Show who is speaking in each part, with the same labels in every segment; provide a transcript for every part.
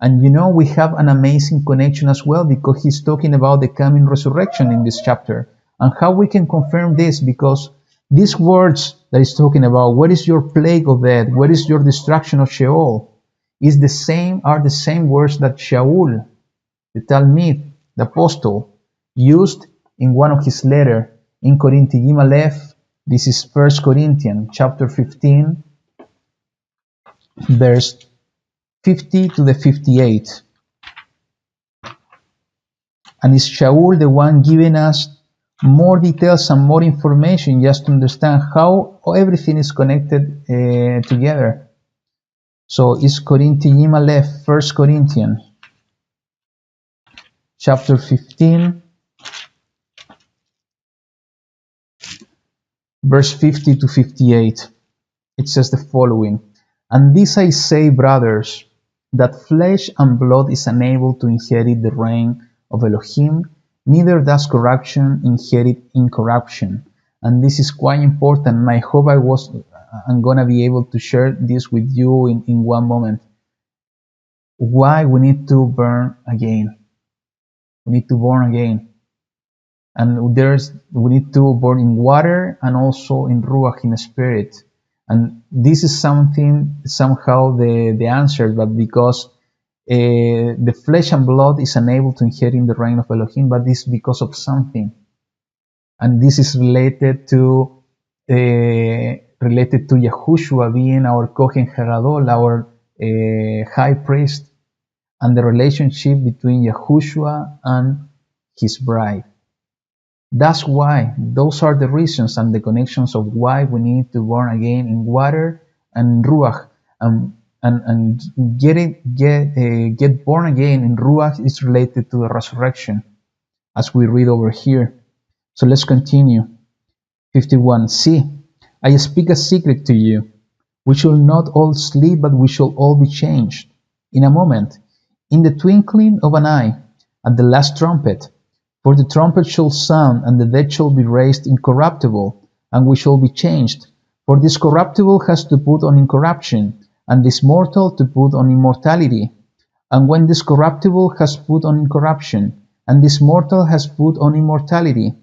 Speaker 1: And you know, we have an amazing connection as well, because he's talking about the coming resurrection in this chapter. And how we can confirm this, because these words that he's talking about, what is your plague of death? What is your destruction of Sheol? Are the same words that Shaul, the Talmid, the apostle, used in one of his letters in Corinthians Aleph. This is 1 Corinthians chapter 15, verse 50 to the 58. And is Shaul the one giving us more details and more information just to understand how everything is connected together? So it's Corinthians Aleph, 1 Corinthians chapter 15, verse 50 to 58. It says the following: And this I say, brothers, that flesh and blood is unable to inherit the reign of Elohim, neither does corruption inherit incorruption. And this is quite important, and I hope I'm gonna be able to share this with you in one moment. Why we need to burn again? We need to born again. And we need to born in water and also in Ruach, in spirit. And this is somehow the answer, but because the flesh and blood is unable to inherit the reign of Elohim, but this is because of something. And this is related to Yahushua being our Kohen Hagadol, our high priest, and the relationship between Yahushua and his bride. That's why, those are the reasons and the connections of why we need to born again in water and Ruach. And get born again in Ruach is related to the resurrection, as we read over here. So let's continue. 51. See, I speak a secret to you. We shall not all sleep, but we shall all be changed. In a moment, in the twinkling of an eye, at the last trumpet. For the trumpet shall sound, and the dead shall be raised incorruptible, and we shall be changed. For this corruptible has to put on incorruption, and this mortal to put on immortality. And when this corruptible has put on incorruption, and this mortal has put on immortality,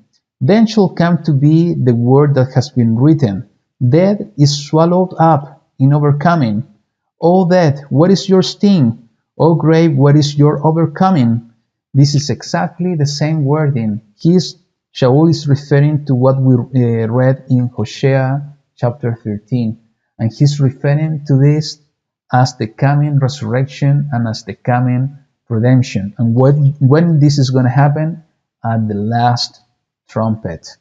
Speaker 1: then shall come to be the word that has been written: Death is swallowed up in overcoming. O death, what is your sting? O grave, what is your overcoming? This is exactly the same wording. Shaul is referring to what we read in Hosea chapter 13. And he's referring to this as the coming resurrection and as the coming redemption. And when this is going to happen? At the last trumpet.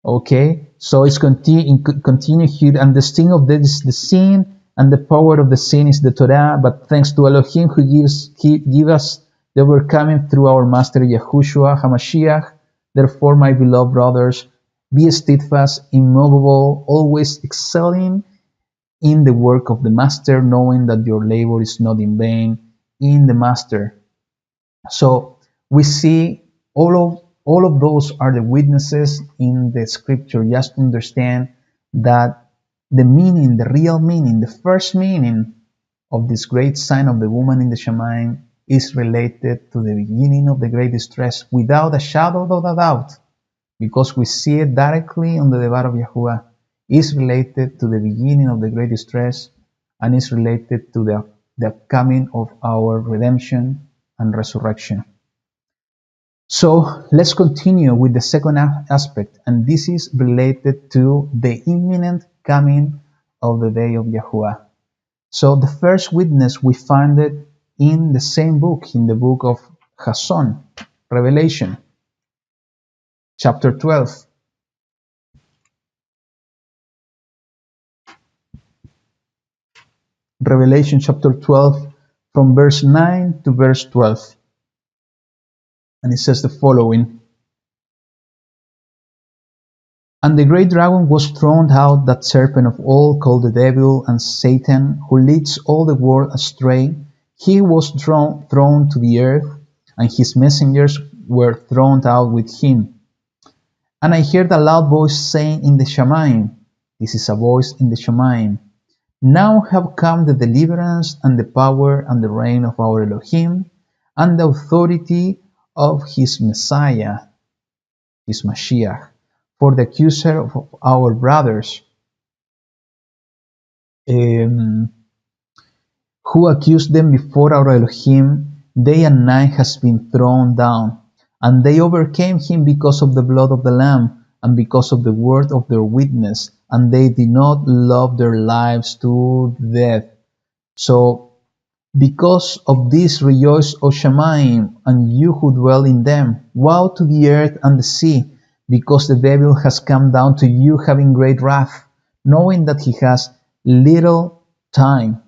Speaker 1: Okay, so it's continue here. And the sting of death is the sin, and the power of the sin is the Torah. But thanks to Elohim who give us the overcoming through our Master Yahushua HaMashiach. Therefore, my beloved brothers, be steadfast, immovable, always excelling in the work of the Master, knowing that your labor is not in vain in the Master. So we see all of those are the witnesses in the scripture, just to understand that the meaning, the real meaning, the first meaning of this great sign of the woman in the Shamayim is related to the beginning of the great distress, without a shadow of a doubt, because we see it directly on the Debar of YaHuWaH. Is related to the beginning of the great distress, and is related to the coming of our redemption and resurrection. So let's continue with the second aspect, and this is related to the imminent coming of the day of YaHuWaH. So the first witness we find it in the same book, in the book of Hazon, Revelation, chapter 12. Revelation chapter 12, from verse 9 to verse 12. And it says the following: And the great dragon was thrown out, that serpent of old, called the devil and Satan, who leads all the world astray. He was thrown to the earth, and his messengers were thrown out with him. And I heard a loud voice saying in the Shamayim, this is a voice in the Shamayim, Now have come the deliverance and the power and the reign of our Elohim and the authority of his Messiah, his Mashiach. For the accuser of our brothers, who accused them before our Elohim day and night, has been thrown down, and they overcame him because of the blood of the Lamb and because of the word of their witness, and they did not love their lives to death. So, because of this rejoice, O Shamayim, and you who dwell in them. Woe to the earth and the sea, because the devil has come down to you having great wrath, knowing that he has little time.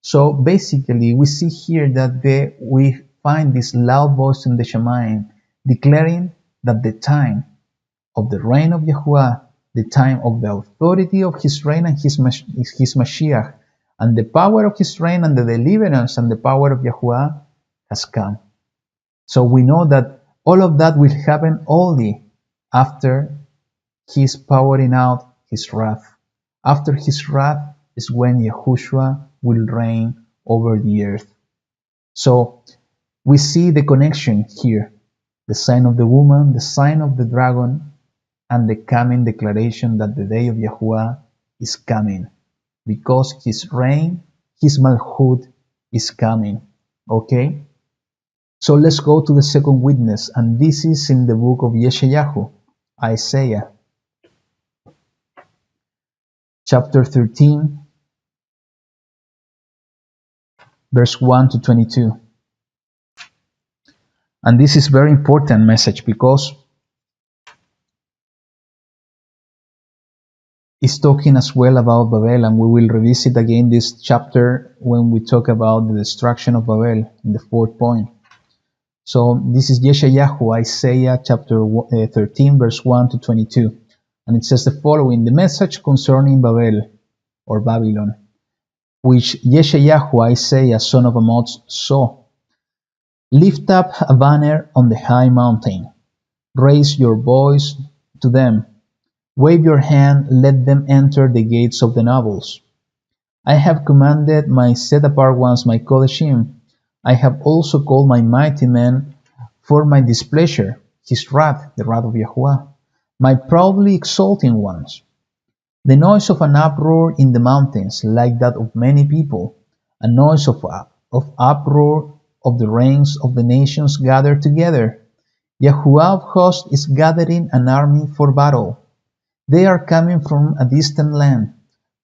Speaker 1: So basically, we see here that we find this loud voice in the Shamayim declaring that the time of the reign of YaHuWaH, the time of the authority of his reign and his Mashiach, and the power of his reign and the deliverance and the power of YaHuWaH has come. So we know that all of that will happen only after his pouring out his wrath. After his wrath is when Yahushua will reign over the earth. So we see the connection here. The sign of the woman, the sign of the dragon, and the coming declaration that the day of YaHuWaH is coming, because his reign, his malchut is coming. Okay? So let's go to the second witness, and this is in the book of YaHuWaH, Isaiah, chapter 13, verse 1 to 22. And this is very important message because it's talking as well about Babel, and we will revisit again this chapter when we talk about the destruction of Babel in the fourth point. So this is YaHuWaH, Isaiah chapter 13, verse 1 to 22. And it says the following: the message concerning Babel, or Babylon, which YaHuWaH, Isaiah, son of Amoz, saw. Lift up a banner on the high mountain. Raise your voice to them. Wave your hand, let them enter the gates of the nobles. I have commanded my set-apart ones, my Kodeshim. I have also called my mighty men for my displeasure, his wrath, the wrath of YaHuWaH, my proudly exulting ones. The noise of an uproar in the mountains, like that of many people, a noise of uproar of the reigns of the nations gathered together. YaHuWaH of hosts is gathering an army for battle. They are coming from a distant land,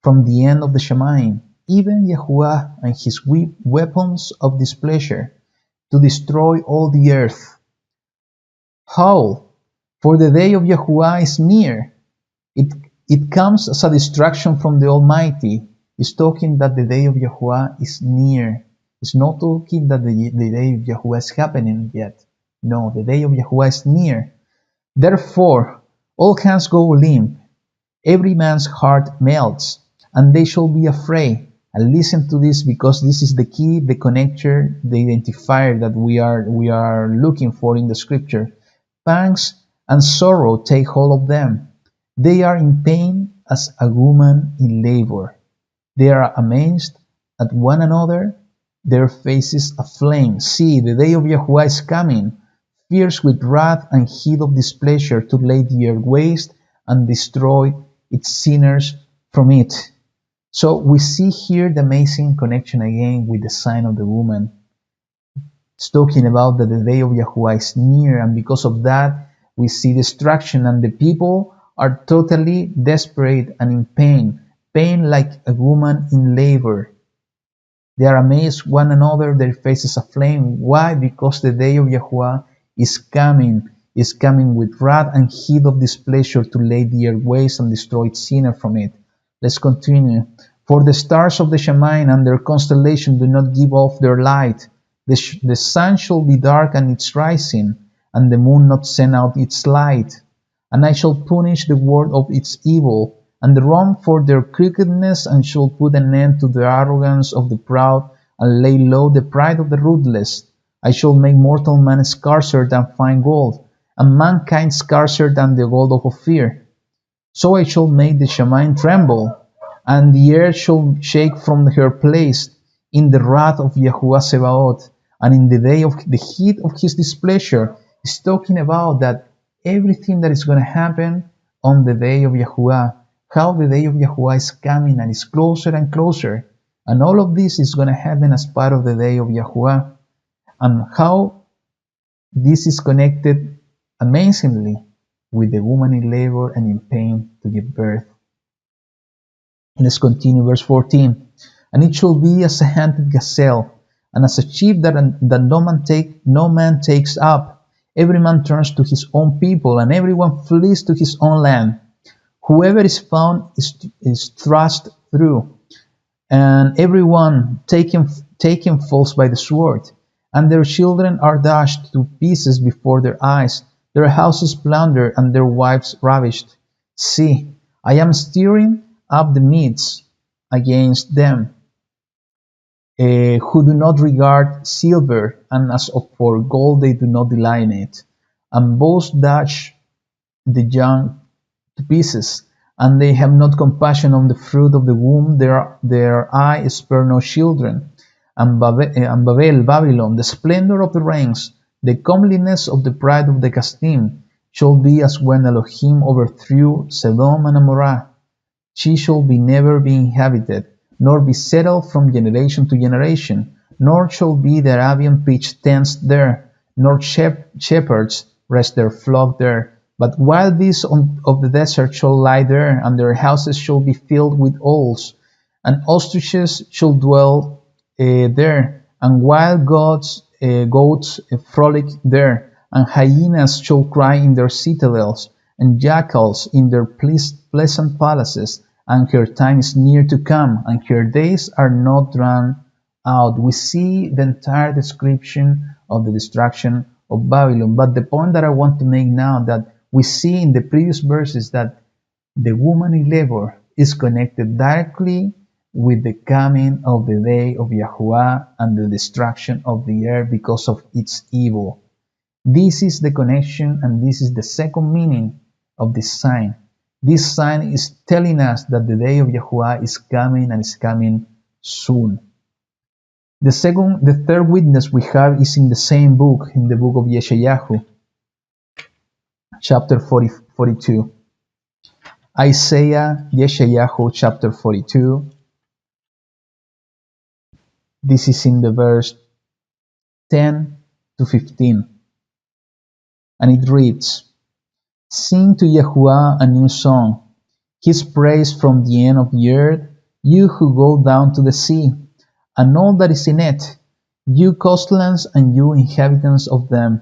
Speaker 1: from the end of the Shamayim, even YaHuWaH and his weapons of displeasure, to destroy all the earth. Howl, for the day of YaHuWaH is near. It comes as a distraction from the Almighty. It's talking that the day of YaHuWaH is near. It's not talking that the day of YaHuWaH is happening yet. No, the day of YaHuWaH is near. Therefore, all hands go limp, every man's heart melts, and they shall be afraid. And listen to this, because this is the key, the connector, the identifier that we are looking for in the scripture. Pangs and sorrow take hold of them. They are in pain as a woman in labor. They are amazed at one another, their faces aflame. See, the day of YaHuWaH is coming, fierce with wrath and heat of displeasure, to lay the earth waste and destroy its sinners from it. So we see here the amazing connection again with the sign of the woman. It's talking about that the day of YaHuWaH is near, and because of that we see destruction, and the people are totally desperate and in pain, pain like a woman in labor. They are amazed one another, their faces aflame. Why? Because the day of YaHuWaH is coming with wrath and heat of displeasure, to lay the earth waste and destroy its sinner from it. Let's continue. For the stars of the Shamayim and their constellation do not give off their light. The sun shall be dark and its rising, and the moon not send out its light. And I shall punish the world of its evil, and the wrong for their crookedness, and shall put an end to the arrogance of the proud, and lay low the pride of the ruthless. I shall make mortal man scarcer than fine gold, and mankind scarcer than the gold of Ophir. So I shall make the Shamayim tremble, and the earth shall shake from her place in the wrath of YaHuWaH Sebaot, and in the day of the heat of his displeasure. It's talking about that everything that is going to happen on the day of YaHuWaH, how the day of YaHuWaH is coming and is closer and closer, and all of this is going to happen as part of the day of YaHuWaH, and how this is connected amazingly with the woman in labor and in pain to give birth. Let's continue, verse 14. And it shall be as a hunted gazelle, and as a sheep that no man takes up. Every man turns to his own people, and everyone flees to his own land. Whoever is found is thrust through, and everyone taken falls by the sword. And their children are dashed to pieces before their eyes, their houses plundered, and their wives ravished. See, I am stirring up the midst against them, who do not regard silver, and as for gold they do not delight in it. And both dash the young to pieces, and they have not compassion on the fruit of the womb. Their eye spare no children. And Babylon, the splendor of the reigns, the comeliness of the pride of the Casdim, shall be as when Elohim overthrew Sodom and Amorah. She shall never be inhabited, nor be settled from generation to generation, nor shall be the Arabian pitch tents there, nor shepherds rest their flock there. But wild beasts of the desert shall lie there, and their houses shall be filled with owls, and ostriches shall dwell there, and wild goats frolic there, and hyenas shall cry in their citadels, and jackals in their pleasant palaces. And her time is near to come, and her days are not drawn out. We see the entire description of the destruction of Babylon. But the point that I want to make now, that we see in the previous verses that the woman in labor is connected directly with the coming of the day of YaHuWaH and the destruction of the earth because of its evil. This is the connection, and this is the second meaning of this sign. This sign is telling us that the day of YaHuWaH is coming, and is coming soon. The third witness we have is in the same book, in the book of YaHuWaH, chapter 42. Isaiah, YaHuWaH, chapter 42. This is in the verse 10 to 15. And it reads, Sing to YaHuWaH a new song, his praise from the end of the earth, you who go down to the sea, and all that is in it, you coastlands and you inhabitants of them.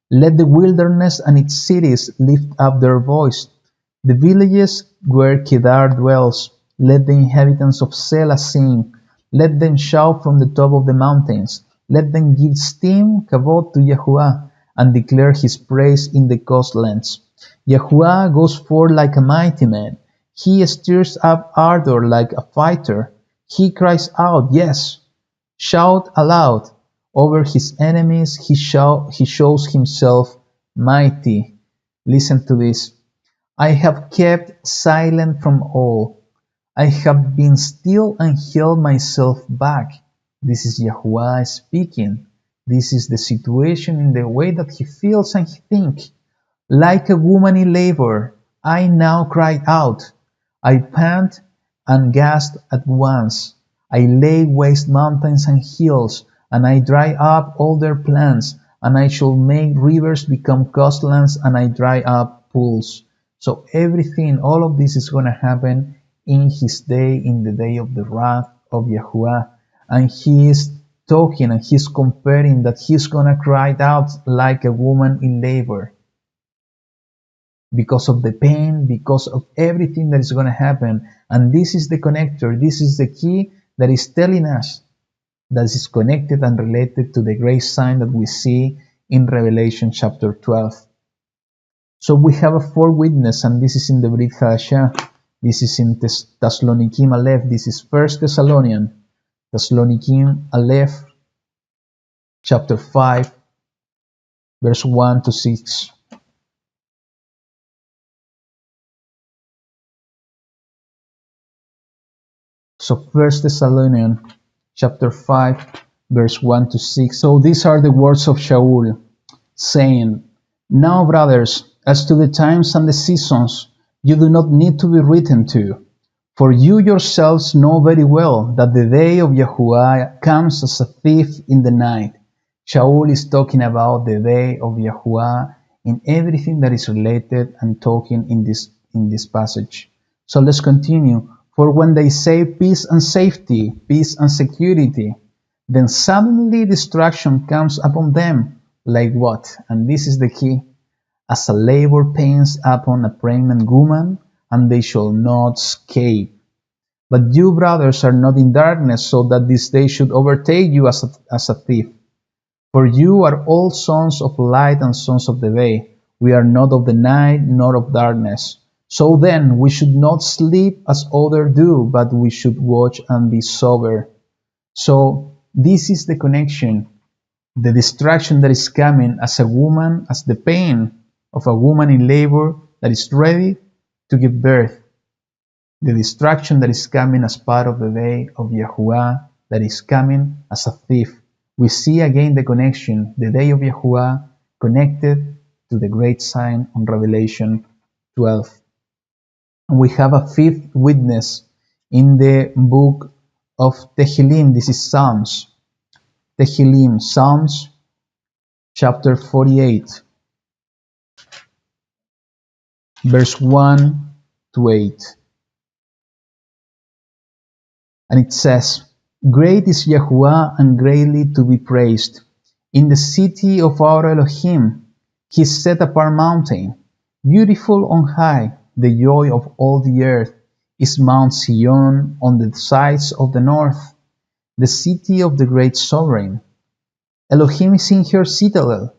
Speaker 1: Let the wilderness and its cities lift up their voice, the villages where Kedar dwells. Let the inhabitants of Selah sing, let them shout from the top of the mountains, let them give steam, kavod to YaHuWaH, and declare his praise in the coastlands. YaHuWaH goes forth like a mighty man. He stirs up ardor like a fighter. He cries out, yes, shout aloud. Over his enemies he shows himself mighty. Listen to this. I have kept silent from all. I have been still and held myself back. This is YaHuWaH speaking. This is the situation in the way that he feels and he thinks. Like a woman in labor, I now cried out. I pant and gasped at once. I lay waste mountains and hills, and I dry up all their plants, and I shall make rivers become coastlands, and I dry up pools. So everything, all of this is going to happen in his day, in the day of the wrath of YaHuWaH. And he is talking and he's comparing that he's going to cry out like a woman in labor. Because of the pain, because of everything that is going to happen. And this is the connector, this is the key that is telling us that is connected and related to the great sign that we see in Revelation chapter 12. So we have a fourth witness, and this is in the Brit Hadashah. This is in Thessalonikim Aleph. This is 1 Thessalonikim Aleph, chapter 5, verse 1 to 6. So 1 Thessalonians chapter 5, verse 1 to 6. So these are the words of Shaul, saying, Now, brothers, as to the times and the seasons, you do not need to be written to, for you yourselves know very well that the day of YaHuWaH comes as a thief in the night. Shaul is talking about the day of YaHuWaH in everything that is related and talking in this passage. So let's continue. For when they say peace and safety, peace and security, then suddenly destruction comes upon them. Like what? And this is the key. As a labor pains upon a pregnant woman, and they shall not escape. But you, brothers, are not in darkness, so that this day should overtake you as a thief. For you are all sons of light and sons of the day. We are not of the night, nor of darkness. So then, we should not sleep as others do, but we should watch and be sober. So, this is the connection. The distraction that is coming as a woman, as the pain of a woman in labor that is ready to give birth. The distraction that is coming as part of the day of YaHuWaH that is coming as a thief. We see again the connection, the day of YaHuWaH connected to the great sign on Revelation 12. And we have a fifth witness in the book of Tehillim. This is Psalms. Tehillim, Psalms chapter 48, verse 1 to 8. And it says, Great is YaHuWaH and greatly to be praised. In the city of our Elohim, his set-apart mountain, beautiful on high, the joy of all the earth, is Mount Zion on the sides of the north, the city of the great sovereign. Elohim is in her citadel.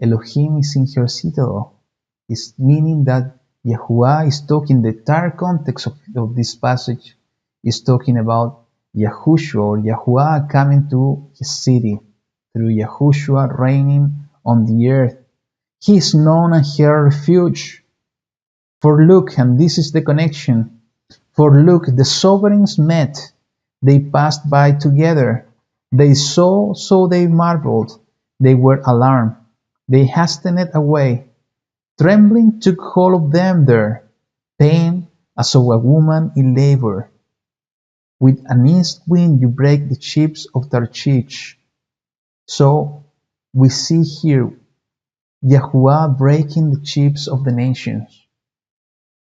Speaker 1: Elohim is in her citadel. It's meaning that YaHuWaH is talking, the entire context of this passage is talking about Yahushua or YaHuWaH coming to his city through Yahushua reigning on the earth. He is known as her refuge. For look, and this is the connection, for look, the sovereigns met, they passed by together. They saw, so they marveled, they were alarmed, they hastened away. Trembling took hold of them there, pain as of a woman in labor. With an east wind you break the ships of Tarshish. So we see here YaHuWaH breaking the ships of the nations.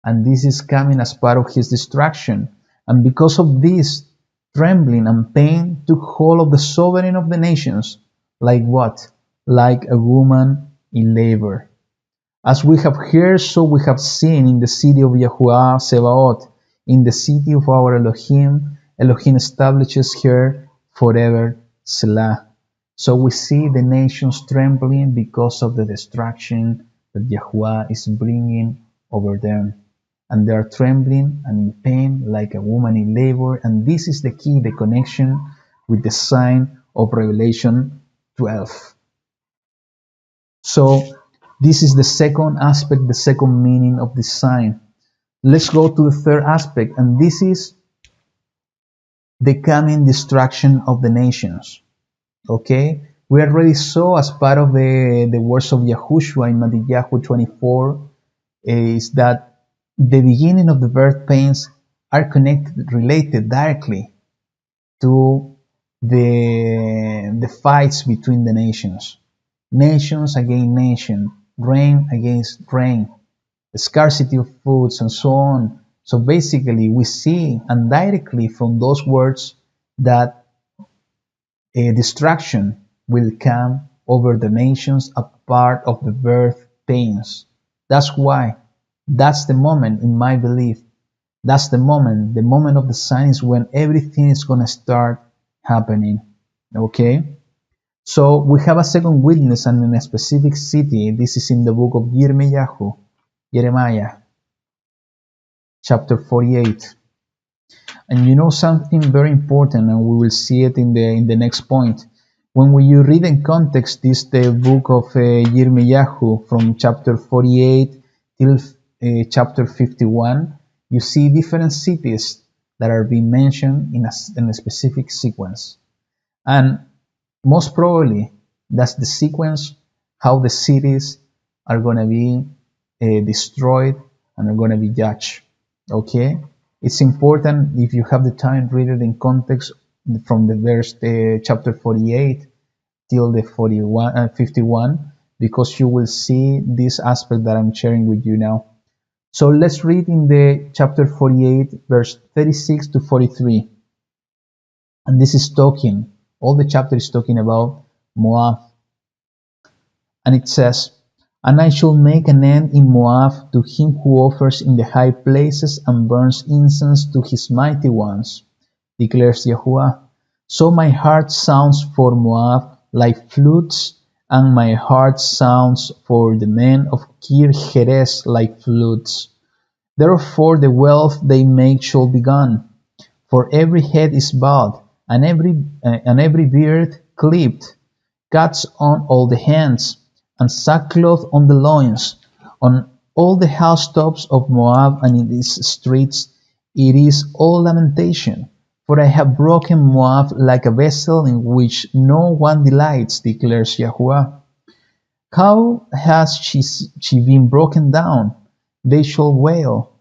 Speaker 1: And this is coming as part of his destruction. And because of this, trembling and pain took hold of the sovereign of the nations. Like what? Like a woman in labor. As we have heard, so we have seen in the city of YaHuWaH Sebaot, in the city of our Elohim, Elohim establishes her forever, Selah. So we see the nations trembling because of the destruction that YaHuWaH is bringing over them. And they are trembling and in pain like a woman in labor. And this is the key, the connection with the sign of Revelation 12. So this is the second aspect, the second meaning of this sign. Let's go to the third aspect, and this is the coming destruction of the nations. Okay? We already saw as part of the words of Yahushua in Matthew 24 is that the beginning of the birth pains are related directly to the fights between the nations. Nations against nation, reign against reign, the scarcity of foods and so on. So basically we see indirectly from those words that a destruction will come over the nations a part of the birth pains. That's why, that's the moment in my belief, that's the moment of the sign is when everything is going to start happening. Okay? So we have a second witness and in a specific city. This is in the book of Jeremiah, chapter 48. And you know something very important, and we will see it in the next point. When you read in context this the book of Jeremiah from chapter 48 till chapter 51, you see different cities that are being mentioned in a specific sequence. And most probably, that's the sequence how the cities are going to be destroyed and are going to be judged. Okay? It's important, if you have the time, read it in context from the verse chapter 48 till the 51, because you will see this aspect that I'm sharing with you now. So let's read in the chapter 48, verse 36 to 43. And this is talking, all the chapter is talking about Moab. And it says, "And I shall make an end in Moab to him who offers in the high places and burns incense to his mighty ones, declares YaHuWaH. So my heart sounds for Moab like flutes, and my heart sounds for the men of Kir Heres like flutes. Therefore the wealth they make shall be gone, for every head is bowed, and every beard clipped, cuts on all the hands, and sackcloth on the loins. On all the housetops of Moab and in its streets it is all lamentation. For I have broken Moab like a vessel in which no one delights, declares YaHuWaH. How has she been broken down? They shall wail.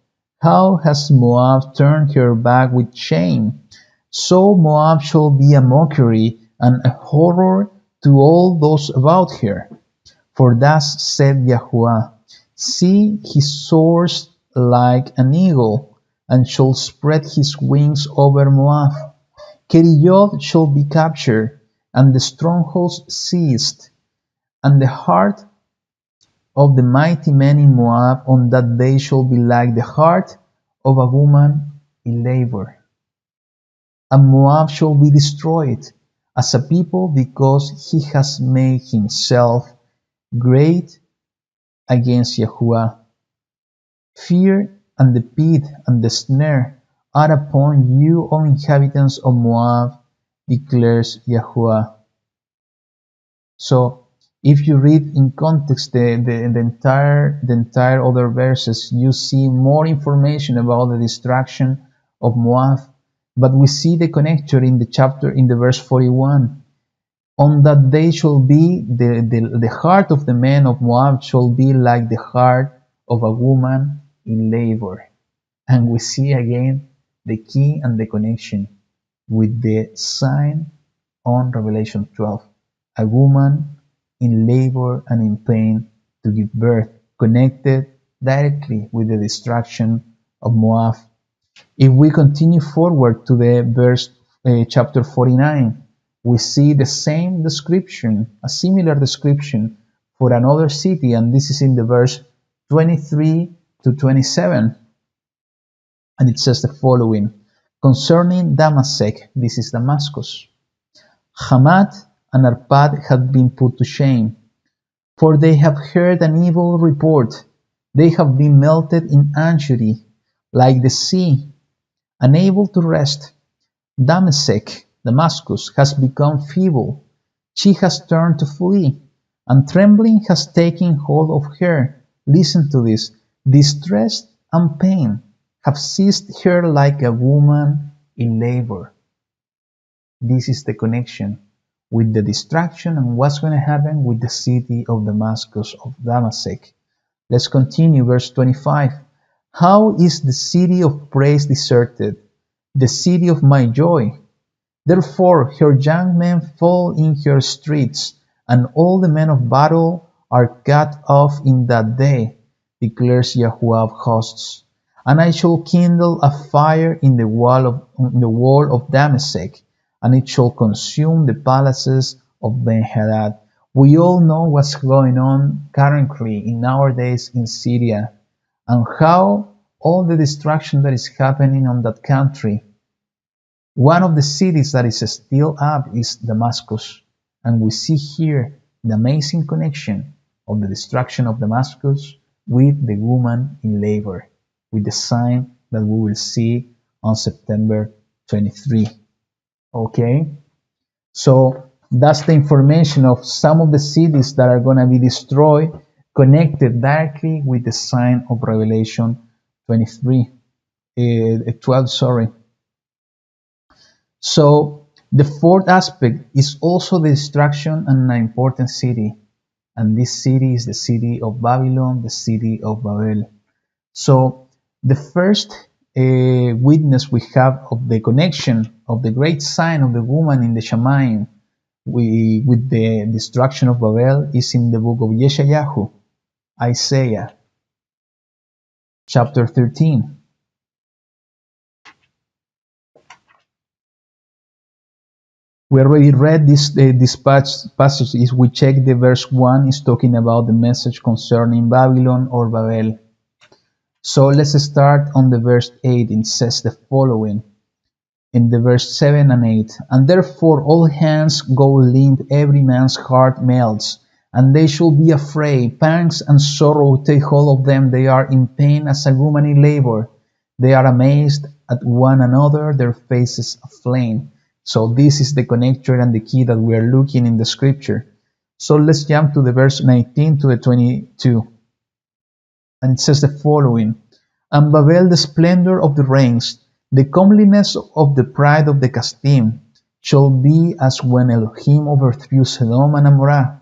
Speaker 1: How has Moab turned her back with shame? So Moab shall be a mockery and a horror to all those about her. For thus said YaHuWaH, see, he soars like an eagle, and shall spread his wings over Moab. Kerioth shall be captured, and the strongholds seized, and the heart of the mighty men in Moab on that day shall be like the heart of a woman in labor. And Moab shall be destroyed as a people, because he has made himself great against YaHuWaH. Fear and the pit and the snare are upon you, O inhabitants of Moab, declares YaHuWaH. So, if you read in context the entire other verses, you see more information about the destruction of Moab. But we see the connector in the chapter, in the verse 41. On that day shall be the heart of the men of Moab shall be like the heart of a woman in labor. And we see again the key and the connection with the sign on Revelation 12. A woman in labor and in pain to give birth, connected directly with the destruction of Moab. If we continue forward to the verse chapter 49, we see the same description, a similar description for another city, and this is in the verse 23 to 27. And it says the following, concerning Damascus, this is Damascus, Hamath and Arpad have been put to shame, for they have heard an evil report. They have been melted in anchory, like the sea, unable to rest. Damascus has become feeble. She has turned to flee, and trembling has taken hold of her. Listen to this. Distress and pain have seized her like a woman in labor. This is the connection with the destruction and what's going to happen with the city of Damascus, of Damascus. Let's continue, verse 25. How is the city of praise deserted, the city of my joy? Therefore her young men fall in her streets, and all the men of battle are cut off in that day, declares YaHuWaH of hosts. And I shall kindle a fire in the wall of Damascus, and it shall consume the palaces of Ben-Hadad. We all know what's going on currently in nowadays in Syria, and how all the destruction that is happening on that country. One of the cities that is still up is Damascus, and we see here the amazing connection of the destruction of Damascus with the woman in labor, with the sign that we will see on September 23. Okay, so that's the information of some of the cities that are going to be destroyed, connected directly with the sign of Revelation 12. So the fourth aspect is also the destruction and an important city. And this city is the city of Babylon, the city of Babel. So the first witness we have of the connection of the great sign of the woman in the Shamayim with the destruction of Babel is in the book of YaHuWaH, Isaiah, chapter 13. We already read this passage. If we check the verse 1, is talking about the message concerning Babylon or Babel. So let's start on the verse 8. It says the following in the verse 7 and 8. And therefore all hands go limp, every man's heart melts, and they shall be afraid. Pangs and sorrow take hold of them. They are in pain as a woman in labor. They are amazed at one another, their faces aflame. So this is the connector and the key that we are looking in the scripture. So let's jump to the verse 19 to the 22. And it says the following. And Babel, the splendor of the reigns, the comeliness of the pride of the Casdim, shall be as when Elohim overthrew Sodom and Amorah.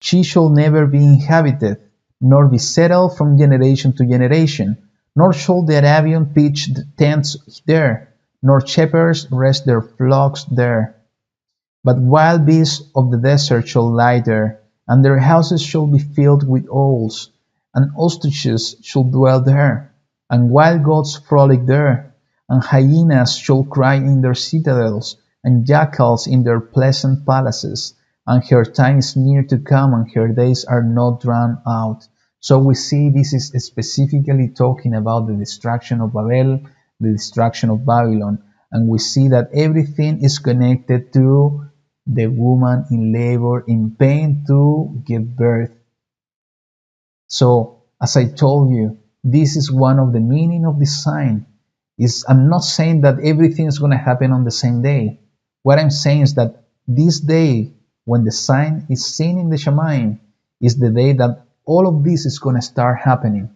Speaker 1: She shall never be inhabited, nor be settled from generation to generation, nor shall the Arabian pitch tents there, nor shepherds rest their flocks there. But wild beasts of the desert shall lie there, and their houses shall be filled with owls, and ostriches shall dwell there, and wild goats frolic there, and hyenas shall cry in their citadels, and jackals in their pleasant palaces. And her time is near to come, and her days are not drawn out. So we see this is specifically talking about the destruction of Babel, the destruction of Babylon, and we see that everything is connected to the woman in labor, in pain to give birth. So, as I told you, this is one of the meaning of this sign. I'm not saying that everything is going to happen on the same day. What I'm saying is that this day, when the sign is seen in the Shamayim, is the day that all of this is going to start happening.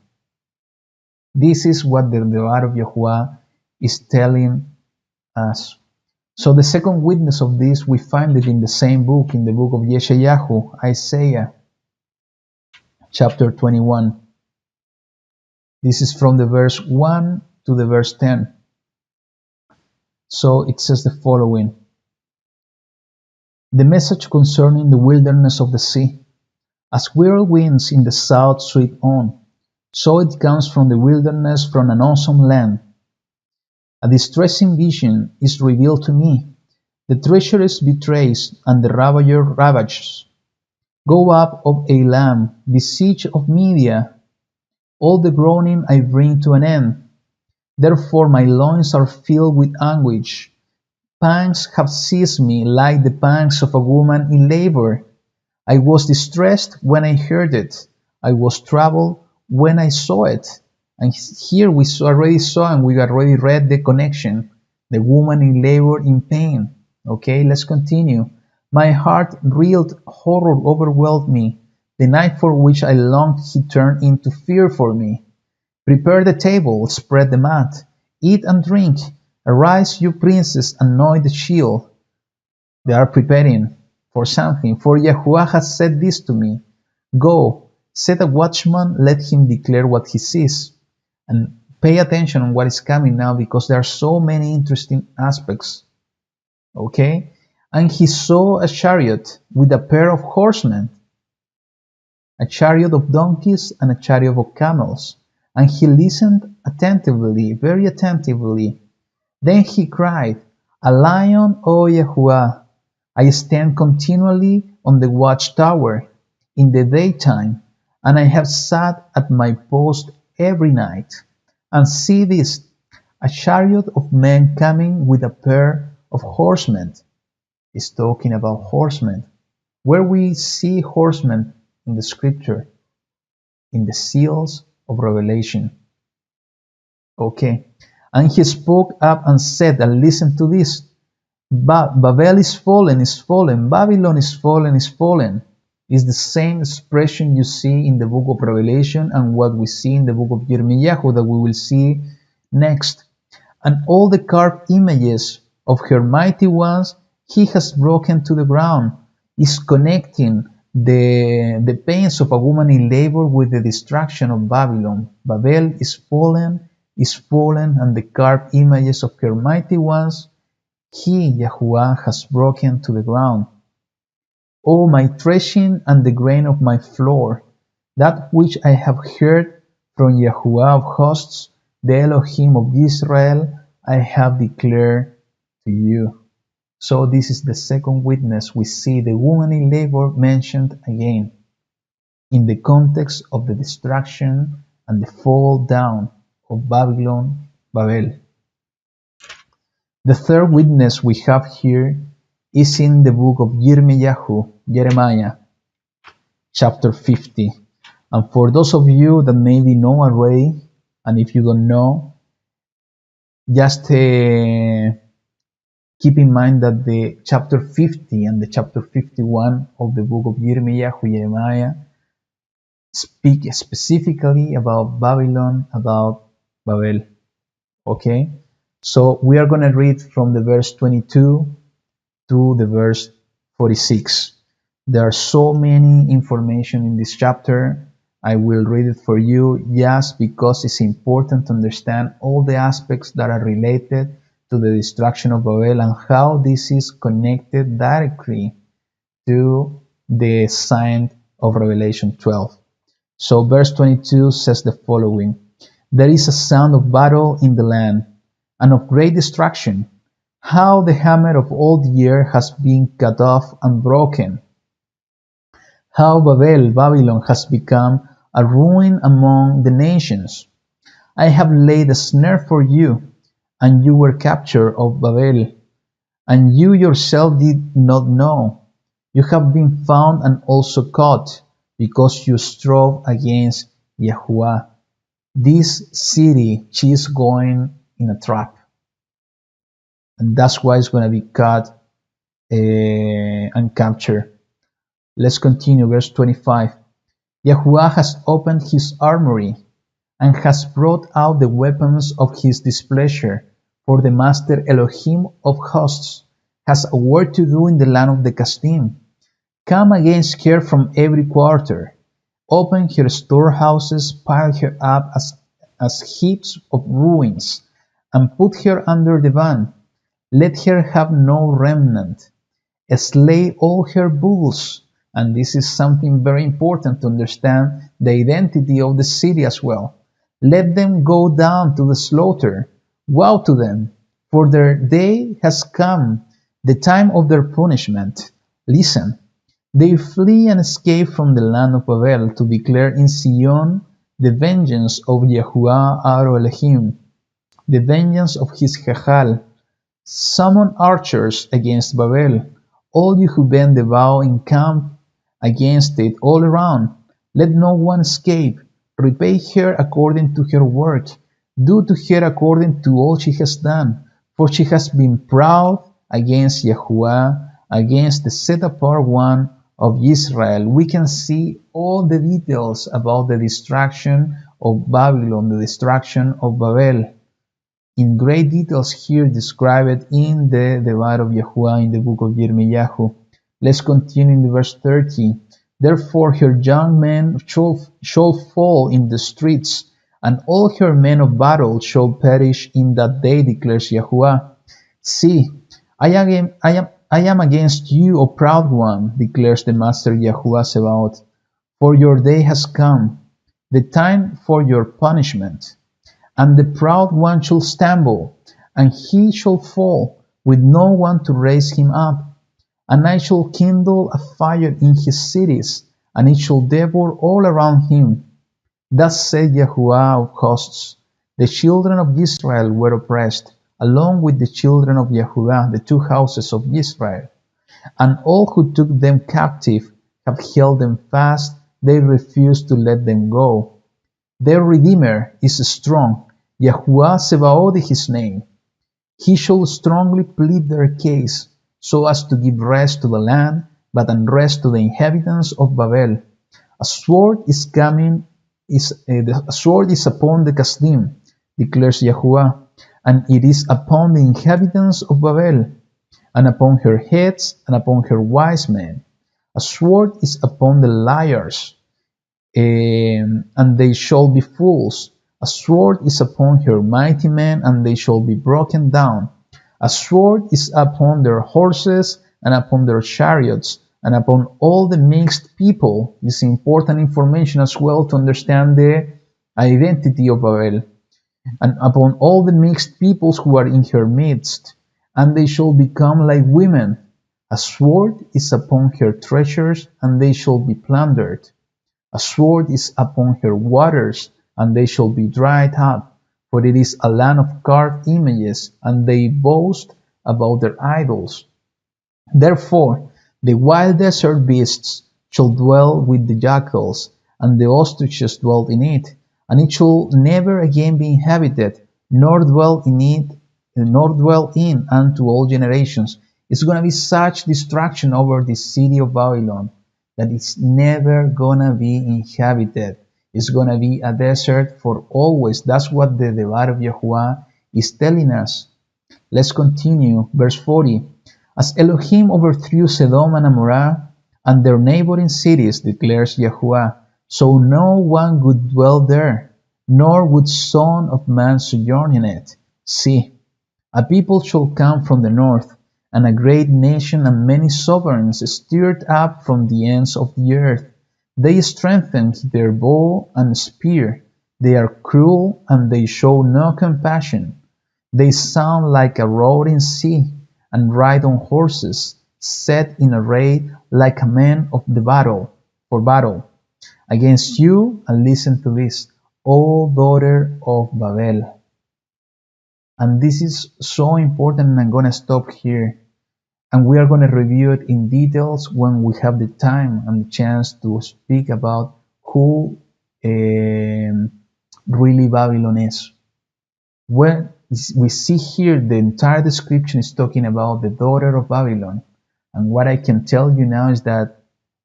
Speaker 1: This is what the Debar of YaHuWaH is telling us. So the second witness of this, we find it in the same book, in the book of YaHuWaH, Isaiah, chapter 21. This is from the verse 1 to the verse 10. So it says the following. The message concerning the wilderness of the sea. As whirlwinds in the south sweep on, so it comes from the wilderness, from an awesome land. A distressing vision is revealed to me. The treacherous betrays, and the ravager ravages. Go up of Elam, besiege of Media. All the groaning I bring to an end. Therefore my loins are filled with anguish. Pangs have seized me like the pangs of a woman in labor. I was distressed when I heard it. I was troubled when I saw it. And here we already saw and we already read the connection. The woman in labor in pain. Okay, let's continue. My heart reeled, horror overwhelmed me. The night for which I longed he turned into fear for me. Prepare the table, spread the mat. Eat and drink. Arise, you princes, anoint the shield. They are preparing for something. For YaHuWaH has said this to me. Go, set a watchman, let him declare what he sees. And pay attention on what is coming now, because there are so many interesting aspects. Okay? And he saw a chariot with a pair of horsemen, a chariot of donkeys and a chariot of camels. And he listened attentively, very attentively. Then he cried, A lion, O YaHuWaH! I stand continually on the watchtower in the daytime, and I have sat at my post every night. And see this, a chariot of men coming with a pair of horsemen. It's talking about horsemen. Where we see horsemen in the scripture? In the seals of Revelation. Okay. And he spoke up and said, and listen to this, Babel is fallen, Babylon is fallen. It's the same expression you see in the book of Revelation and what we see in the book of Jeremiah that we will see next. And all the carved images of her mighty ones he has broken to the ground, is connecting the pains of a woman in labor with the destruction of Babylon. Babel is fallen, and the carved images of her mighty ones he, YaHuWaH, has broken to the ground. O my threshing and the grain of my floor, that which I have heard from YaHuWaH of hosts, the Elohim of Israel, I have declared to you. So this is the second witness. We see the woman in labor mentioned again in the context of the destruction and the fall down of Babylon, Babel. The third witness we have here is in the book of Jeremiah, chapter 50. And for those of you that maybe know already, and if you don't know, just keep in mind that the chapter 50 and the chapter 51 of the book of Jeremiah speak specifically about Babylon, about Babel. Okay? So we are going to read from the verse 22 to the verse 46. There are so many information in this chapter. I will read it for you just because it's important to understand all the aspects that are related to the destruction of Babel and how this is connected directly to the sign of Revelation 12. So verse 22 says the following: There is a sound of battle in the land and of great destruction. How the hammer of all the earth has been cut off and broken. How Babylon has become a ruin among the nations. I have laid a snare for you, and you were captured of Babel, and you yourself did not know. You have been found and also caught, because you strove against YaHuWaH. This city, she is going in a trap. And that's why it's going to be caught and captured. Let's continue, verse 25. YaHuWaH has opened his armory and has brought out the weapons of his displeasure, for the Master Elohim of hosts has a work to do in the land of the Kasdim. Come against her from every quarter. Open her storehouses, pile her up as heaps of ruins, and put her under the ban. Let her have no remnant. Slay all her bulls. And this is something very important to understand the identity of the city as well. Let them go down to the slaughter. Woe to them, for their day has come, the time of their punishment. Listen, they flee and escape from the land of Babel to declare in Zion the vengeance of YaHuWaH our Elohim, the vengeance of his Chachal. Summon archers against Babel, all you who bend the bow encamp against it all around. Let no one escape. Repay her according to her work. Do to her according to all she has done, for she has been proud against YaHuWaH, against the set-apart one of Israel. We can see all the details about the destruction of Babylon, the destruction of Babel, in great details here described in the Debar of YaHuWaH in the book of Jeremiah. Let's continue in the verse 30. Therefore her young men shall fall in the streets, and all her men of battle shall perish in that day, declares YaHuWaH. See, I am against you, O proud one, declares the Master YaHuWaH Sebaot. For your day has come, the time for your punishment. And the proud one shall stumble, and he shall fall, with no one to raise him up. And I shall kindle a fire in his cities, and it shall devour all around him. Thus said YaHuWaH of hosts, the children of Israel were oppressed, along with the children of YaHuWaH, the two houses of Israel. And all who took them captive have held them fast, they refused to let them go. Their Redeemer is strong, YaHuWaH Sebaot is his name. He shall strongly plead their case, so as to give rest to the land, but unrest to the inhabitants of Babel. A sword is coming, a sword is upon the Kasdim, declares YaHuWaH, and it is upon the inhabitants of Babel, and upon her heads, and upon her wise men. A sword is upon the liars, and they shall be fools. A sword is upon her mighty men, and they shall be broken down. A sword is upon their horses, and upon their chariots, and upon all the mixed people. This is important information as well to understand the identity of Babel. And upon all the mixed peoples who are in her midst, and they shall become like women. A sword is upon her treasures, and they shall be plundered. A sword is upon her waters, and they shall be dried up, for it is a land of carved images, and they boast about their idols. Therefore the wild desert beasts shall dwell with the jackals, and the ostriches dwell in it, and it shall never again be inhabited, nor dwell in unto all generations. It's going to be such destruction over the city of Babylon that it's never going to be inhabited. It's going to be a desert for always. That's what the Debar of YaHuWaH is telling us. Let's continue. Verse 40. As Elohim overthrew Sodom and Amorah and their neighboring cities, declares YaHuWaH, so no one would dwell there, nor would Son of Man sojourn in it. See, a people shall come from the north, and a great nation and many sovereigns stirred up from the ends of the earth. They strengthen their bow and spear. They are cruel, and they show no compassion. They sound like a roaring sea, and ride on horses, set in array like a man of the battle, for battle. Against you, and listen to this, O daughter of Babel. And this is so important, and I'm going to stop here. And we are going to review it in details when we have the time and the chance to speak about who really Babylon is. When we see here, the entire description is talking about the daughter of Babylon. And what I can tell you now is that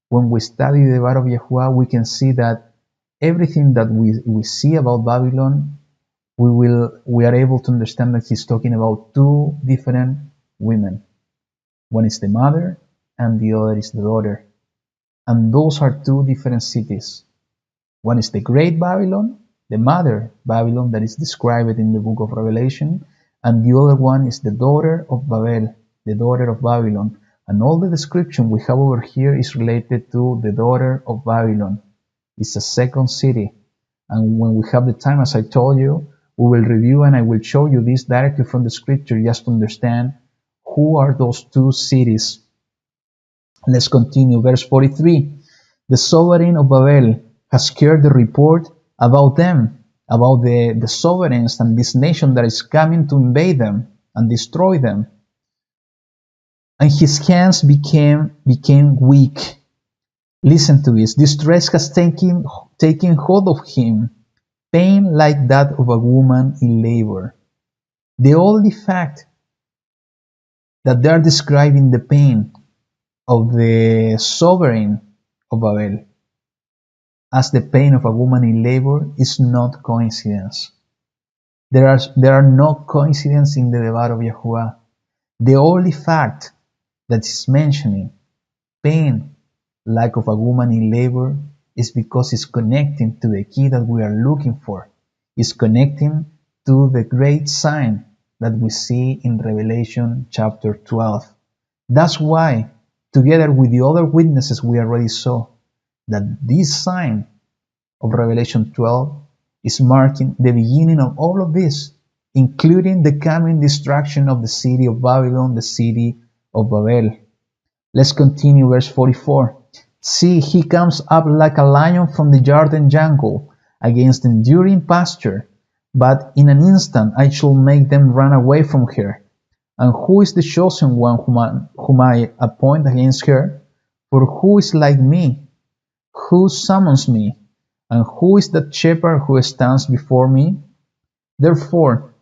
Speaker 1: when we study the Debar of YaHuWaH, we can see that everything that we see about Babylon, we are able to understand that he's talking about two different women. One is the mother, and the other is the daughter. And those are two different cities. One is the Great Babylon, the mother Babylon that is described in the book of Revelation, and the other one is the daughter of Babel, the daughter of Babylon. And all the description we have over here is related to the daughter of Babylon. It's a second city. And when we have the time, as I told you, we will review and I will show you this directly from the scripture just to understand who are those two cities. Let's continue. Verse 43. The sovereign of Babel has heard the report about them, about the sovereigns and this nation that is coming to invade them and destroy them. And his hands became weak. Listen to this. Distress has taken hold of him, pain like that of a woman in labor. The only fact that they are describing the pain of the sovereign of Babel as the pain of a woman in labor is not coincidence. There are no coincidences in the Debar of YaHuWaH. The only fact that is mentioning pain like of a woman in labor is because it's connecting to the key that we are looking for. It's connecting to the great sign that we see in Revelation chapter 12. That's why, together with the other witnesses we already saw, that this sign of Revelation 12 is marking the beginning of all of this, including the coming destruction of the city of Babylon, the city of Babel. Let's continue, verse 44. See, he comes up like a lion from the Jordan jungle against enduring pasture, but in an instant I shall make them run away from her. And who is the chosen one whom I appoint against her? For who is like me? Who summons me? And who is that shepherd who stands before me? Therefore,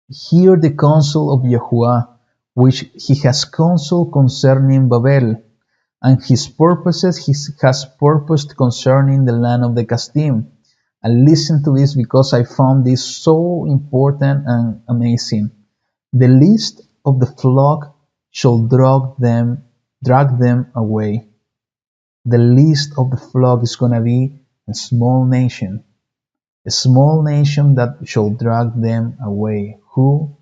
Speaker 1: hear the counsel of YaHuWaH, which he has counseled concerning Babel, and his purposes he has purposed concerning the land of the Kasdim, And listen to this because I found this so important and amazing. The least of the flock shall drag them away. The least of the flock is going to be a small nation that shall drag them away. Who?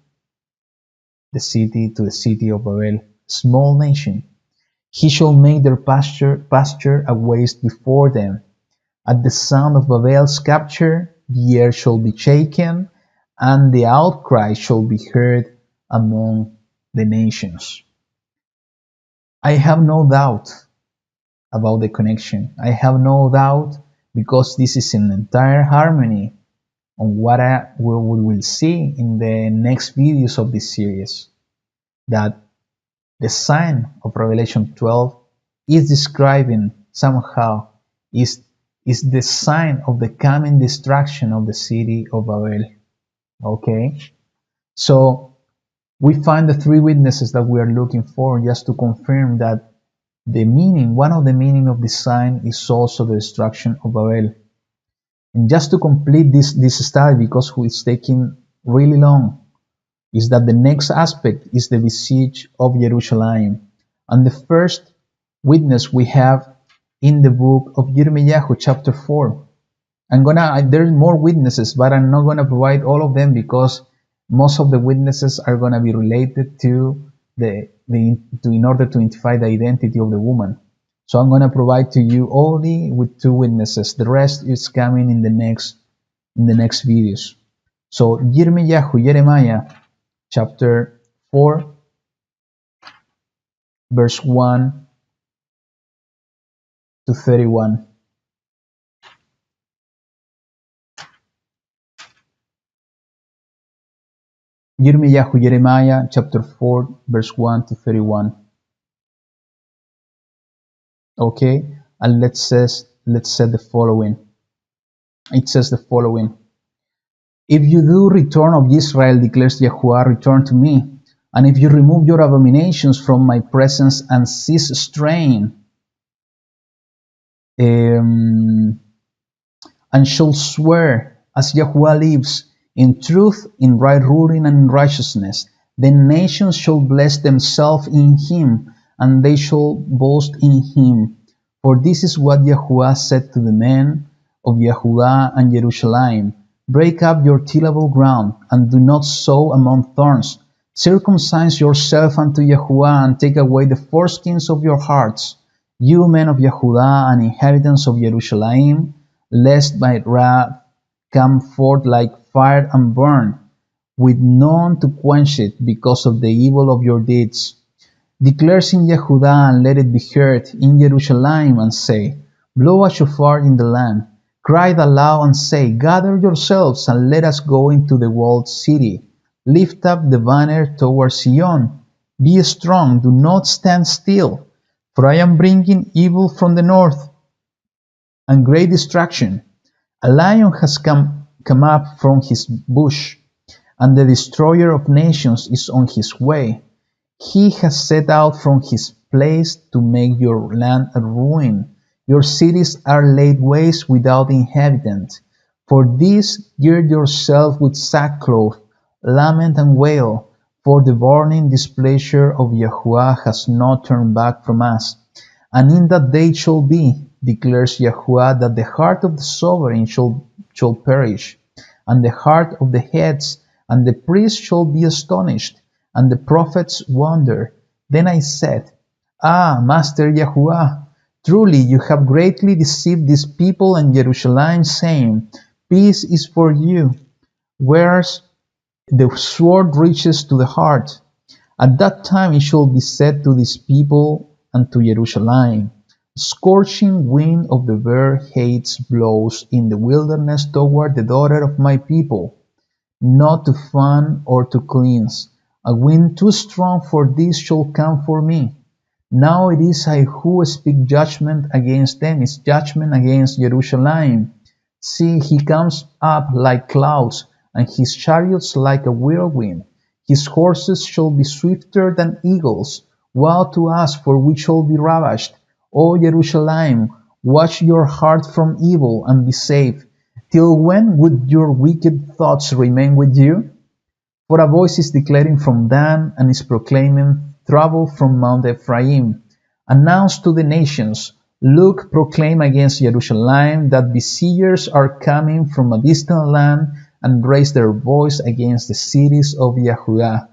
Speaker 1: To the city of Babel. Small nation. He shall make their pasture a waste before them. At the sound of Babel's capture, the earth shall be shaken, and the outcry shall be heard among the nations. I have no doubt about the connection. I have no doubt because this is in entire harmony on what we will see in the next videos of this series, that the sign of Revelation 12 is describing somehow is the sign of the coming destruction of the city of Babel. Okay, so we find the three witnesses that we are looking for just to confirm that one of the meaning of this sign is also the destruction of Babel. And just to complete this study, because it's taking really long, is that the next aspect is the siege of Jerusalem. And the first witness we have in the book of YaHuWaH chapter 4. There's more witnesses, but I'm not gonna provide all of them because most of the witnesses are gonna be related to in order to identify the identity of the woman. So I'm gonna provide to you only with two witnesses. The rest is coming in the next videos. So Jeremiah chapter 4, verse 1 to 31. Jeremiah chapter 4, verse 1 to 31. Okay, and let's say the following. It says the following. If you do return of Israel, declares YaHuWaH, return to me. And if you remove your abominations from my presence and cease straying, and shall swear, as YaHuWaH lives, in truth, in right ruling, and in righteousness, the nations shall bless themselves in him, and they shall boast in him. For this is what YaHuWaH said to the men of YaHuWaH and Jerusalem. Break up your tillable ground, and do not sow among thorns. Circumcise yourself unto YaHuWaH, and take away the foreskins of your hearts, you men of YaHuWaH and inhabitants of Jerusalem, lest my wrath come forth like fire and burn, with none to quench it because of the evil of your deeds. Declares in Yehudah, and let it be heard in Jerusalem, and say, blow a shofar in the land, cry aloud and say, gather yourselves, and let us go into the walled city. Lift up the banner towards Zion. Be strong, do not stand still, for I am bringing evil from the north, and great destruction. A lion has come up from his bush, and the destroyer of nations is on his way. He has set out from his place to make your land a ruin. Your cities are laid waste without inhabitant. For this gird yourself with sackcloth, lament and wail, for the burning displeasure of YaHuWaH has not turned back from us. And in that day shall be, declares YaHuWaH, that the heart of the sovereign shall perish, and the heart of the heads and the priests shall be astonished, and the prophets wonder. Then I said, Ah, Master YaHuWaH, truly you have greatly deceived this people and Jerusalem, saying, Peace is for you, whereas the sword reaches to the heart. At that time it shall be said to this people and to Jerusalem, Scorching wind of the bear hates blows in the wilderness toward the daughter of my people, not to fan or to cleanse. A wind too strong for this shall come for me. Now it is I who speak judgment against them, is judgment against Jerusalem. See, he comes up like clouds, and his chariots like a whirlwind. His horses shall be swifter than eagles. Woe to us, for we shall be ravished. O Jerusalem, watch your heart from evil, and be safe. Till when would your wicked thoughts remain with you? For a voice is declaring from Dan and is proclaiming trouble from Mount Ephraim. Announce to the nations, look, proclaim against Jerusalem that besiegers are coming from a distant land and raise their voice against the cities of YaHuWaH.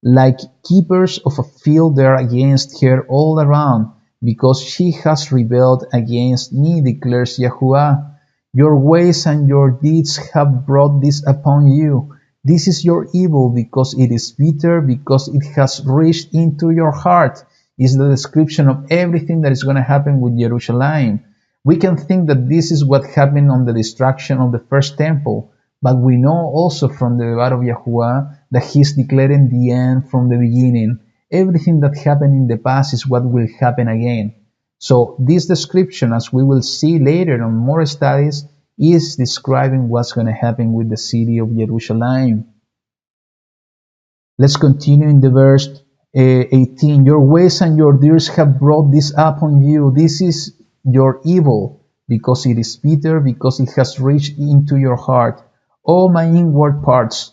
Speaker 1: Like keepers of a field they are against her all around, because she has rebelled against me, declares YaHuWaH. Your ways and your deeds have brought this upon you. This is your evil, because it is bitter, because it has reached into your heart. Is the description of everything that is going to happen with Jerusalem. We can think that this is what happened on the destruction of the first temple, but we know also from the Debar of YaHuWaH that he is declaring the end from the beginning. Everything that happened in the past is what will happen again. So this description, as we will see later on more studies, is describing what's going to happen with the city of Jerusalem. Let's continue in the verse 18. Your ways and your deeds have brought this upon you. This is your evil, because it is bitter, because it has reached into your heart. Oh, my inward parts,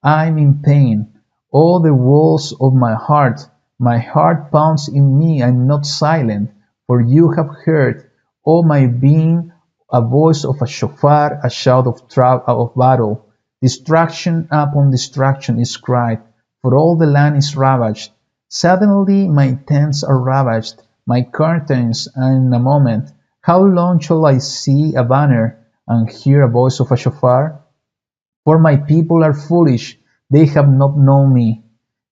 Speaker 1: I'm in pain. All the walls of my heart pounds in me. I'm not silent, for you have heard, O my being, a voice of a shofar, a shout of battle. Destruction upon destruction is cried, for all the land is ravaged. Suddenly my tents are ravaged, my curtains, and in a moment. How long shall I see a banner and hear a voice of a shofar? For my people are foolish, they have not known me.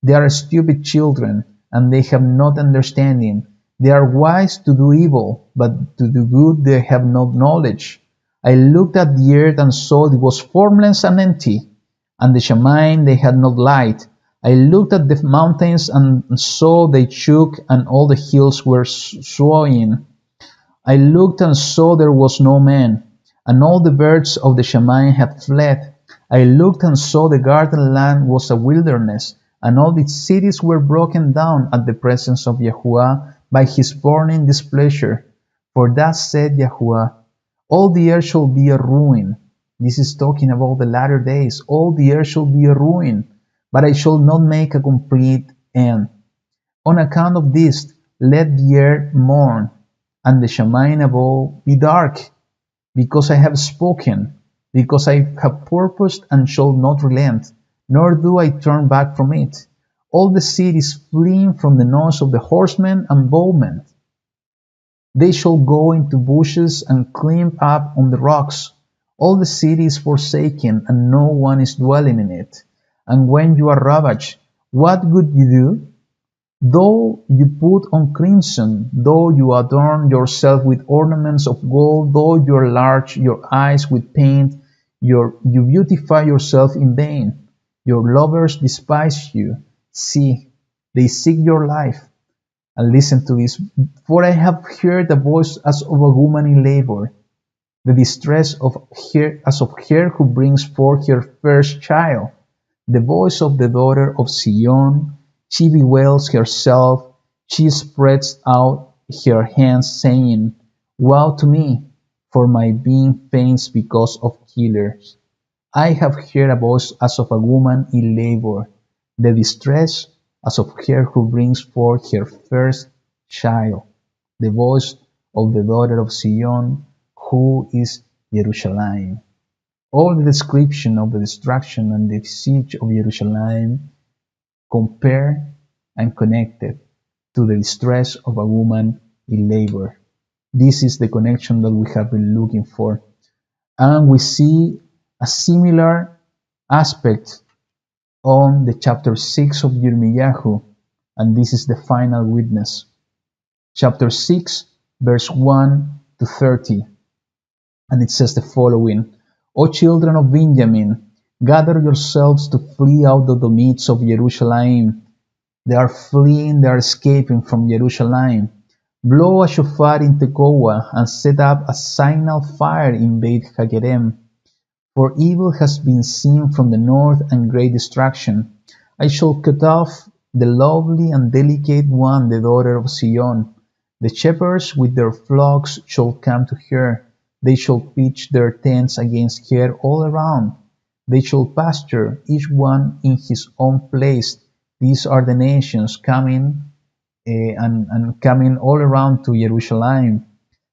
Speaker 1: They are stupid children, and they have not understanding. They are wise to do evil, but to do good they have not knowledge. I looked at the earth and saw it was formless and empty, and the Shamayim they had not light. I looked at the mountains and saw they shook, and all the hills were swaying. I looked and saw there was no man, and all the birds of the Shamayim had fled. I looked and saw the garden land was a wilderness, and all its cities were broken down at the presence of YaHuWaH by his burning displeasure. For thus said YaHuWaH, all the earth shall be a ruin. This is talking about the latter days. All the earth shall be a ruin, but I shall not make a complete end. On account of this, let the earth mourn, and the Shamayim above be dark, because I have spoken, because I have purposed and shall not relent, nor do I turn back from it. All the cities fleeing from the noise of the horsemen and bowmen. They shall go into bushes and climb up on the rocks. All the city is forsaken, and no one is dwelling in it. And when you are ravaged, what would you do? Though you put on crimson, though you adorn yourself with ornaments of gold, though you enlarge your eyes with paint, you beautify yourself in vain. Your lovers despise you. See, they seek your life. And listen to this. For I have heard a voice as of a woman in labor, the distress of her as of her who brings forth her first child. The voice of the daughter of Zion. She bewails herself, she spreads out her hands, saying, Woe to me, for my being faints because of killers. I have heard a voice as of a woman in labor, the distress as of her who brings forth her first child, the voice of the daughter of Zion, who is Jerusalem. All the description of the destruction and the siege of Jerusalem compared and connected to the distress of a woman in labor. This is the connection that we have been looking for. And we see a similar aspect on the chapter 6 of Yirmiyahu, and this is the final witness. Chapter 6, verse 1 to 30. And it says the following, O children of Benjamin, gather yourselves to flee out of the midst of Jerusalem. They are fleeing, they are escaping from Jerusalem. Blow a shofar in Tekoa and set up a signal fire in Beit Hakerem. For evil has been seen from the north and great destruction. I shall cut off the lovely and delicate one, the daughter of Zion. The shepherds with their flocks shall come to her. They shall pitch their tents against her all around. They shall pasture, each one in his own place. These are the nations coming and coming all around to Jerusalem.